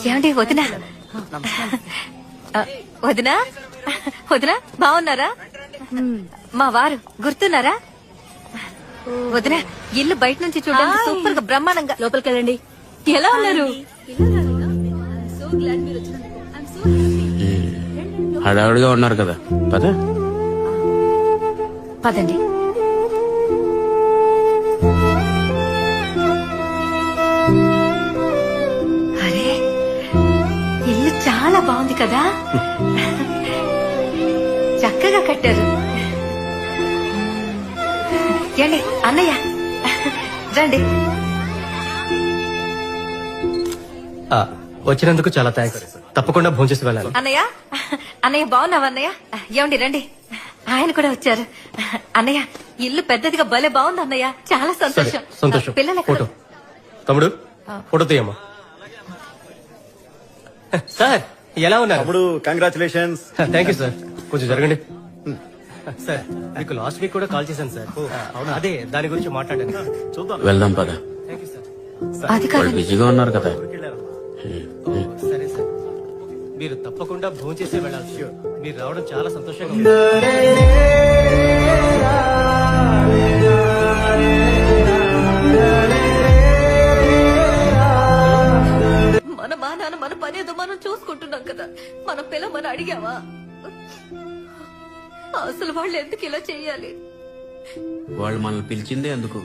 ఏమండి వదినా వదినా వదినా బాగున్నారా? మా వారు గుర్తున్నారా? వదినా ఇల్లు బయట నుంచి చూడడానికి సూపర్ గా బ్రహ్మాండంగా. లోపలికి వెళ్ళండి. ఎలా ఉన్నారు? హడావుడిగా ఉన్నారు కదా, పదా పదండి. అరే ఇల్లు చాలా బాగుంది కదా, చక్కగా కట్టారు. ఏండి అన్నయ్య రండి. వచ్చినందుకు చాలా థ్యాంక్స్. తప్పకుండా భోంచేసి వెళ్ళాలి. అన్నయ్య అన్నయ్య బాగున్నావా అన్నయ్య? ఏమండి రండి, ఆయన కూడా వచ్చారు. అన్నయ్య ఇల్లు పెద్దదిగా భలే బాగుంది అన్నయ్య, చాలా సంతోషం. సంతోషం. పిల్లలు ఫోటో తమ్ముడు, ఫోటో తీయమ్మా. సార్ ఎలా ఉన్నారు? తమ్ముడు కంగ్రాచులేషన్స్. Thank you sir. కొంచెం జరగండి. సార్ మీకు లాస్ట్ వీక్ కూడా కాల్ చేశాను సార్. అవునా, అదే దాని గురించి మాట్లాడాను. చూద్దాం. వెళ్దాం పదా. Thank you sir. అది వాళ్ళు కాదు బిజీగా ఉన్నారు కదా. సరే సార్, మీరు తప్పకుండా భోంచేసే వెళ్ళాలి. మీరు రావడం చాలా సంతోషంగా ఉంది. మన మా నాన్న మన పనేదో మనం చూసుకుంటున్నాం కదా, మన పిల్ల మనం అడిగావా? అసలు వాళ్ళు ఎందుకు ఇలా చెయ్యాలి? వాళ్ళు మనల్ని పిలిచిందే అందుకు.